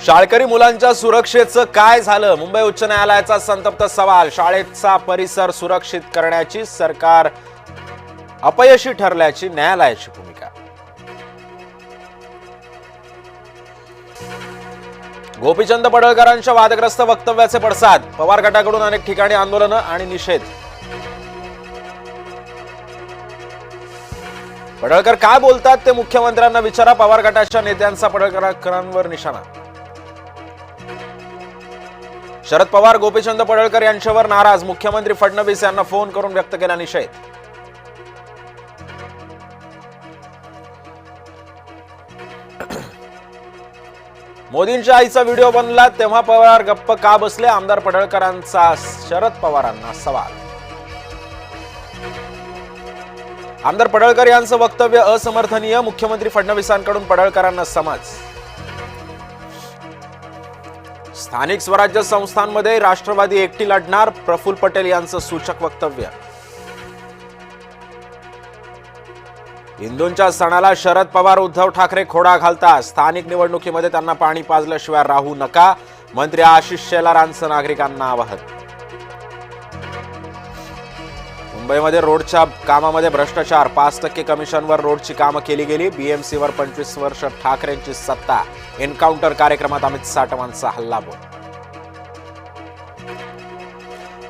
शाळकरी मुलांच्या सुरक्षेचं काय झालं? मुंबई उच्च न्यायालयाचा संतप्त सवाल. शाळेचा परिसर सुरक्षित करण्याची सरकार अपयशी ठरल्याची न्यायालयाची भूमिका. गोपीचंद पडळकरांच्या वादग्रस्त वक्तव्याचे पडसाद. पवार गटाकडून अनेक ठिकाणी आंदोलनं आणि निषेध. पडळकर काय बोलतात ते मुख्यमंत्र्यांना विचारा. पवार गटाच्या नेत्यांचा पडळकरांवर निशाणा. शरद पवार गोपीचंद पडळकर यांच्यावर नाराज. मुख्यमंत्री फडणवीस यांना फोन करून व्यक्त केला निषेध. मोदींच्या आईचा व्हिडिओ बनला तेव्हा पवार गप्प का बसले? आमदार पडळकरांचा शरद पवारांना सवाल. आमदार पडळकर यांचं वक्तव्य असमर्थनीय. मुख्यमंत्री फडणवीसांकडून पडळकरांना समज. स्थानिक स्वराज्य संस्थांमध्ये राष्ट्रवादी एकटी लढणार. प्रफुल्ल पटेल यांचं सूचक वक्तव्य. हिंदूंच्या सणाला शरद पवार उद्धव ठाकरे खोडा घालतात. स्थानिक निवडणुकीमध्ये त्यांना पाणी पाजल्याशिवाय राहू नका. मंत्री आशिष शेलारांचं नागरिकांना आवाहन. मुंबईमध्ये रोडच्या कामामध्ये भ्रष्टाचार. 5% कमिशनवर रोडची कामं केली गेली. बीएमसीवर 25 वर्ष ठाकरेंची सत्ता. एन्काउंटर कार्यक्रमात अमित साटमांचा हल्लाबोल.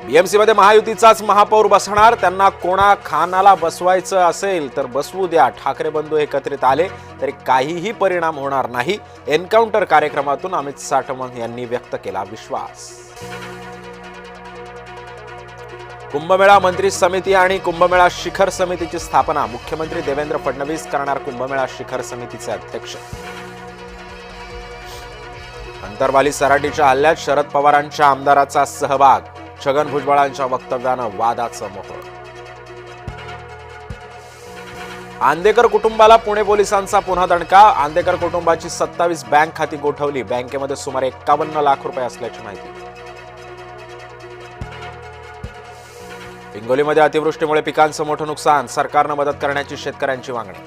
बीएमसीमध्ये महायुतीचाच महापौर बसणार. त्यांना कोणा खानाला बसवायचं असेल तर बसवू द्या. ठाकरे बंधू एकत्रित आले तरी काहीही परिणाम होणार नाही. एन्काउंटर कार्यक्रमातून अमित साटम यांनी व्यक्त केला विश्वास. कुंभमेळा मंत्री समिती आणि कुंभमेळा शिखर समितीची स्थापना. मुख्यमंत्री देवेंद्र फडणवीस करणार कुंभमेळा शिखर समितीचे अध्यक्ष. अंतरवाली सराटीच्या हल्ल्यात शरद पवारांच्या आमदाराचा सहभाग. छगन भुजबळांच्या वक्तव्यानं वादाचं मोहोळ. आंदेकर कुटुंबाला पुणे पोलिसांचा पुन्हा दणका. आंदेकर कुटुंबाची 27 बँक खाती गोठवली. बँकेमध्ये सुमारे 51 लाख रुपये असल्याची माहिती. हिंगोलीमध्ये अतिवृष्टीमुळे पिकांचं मोठं नुकसान. सरकारनं मदत करण्याची शेतकऱ्यांची मागणी.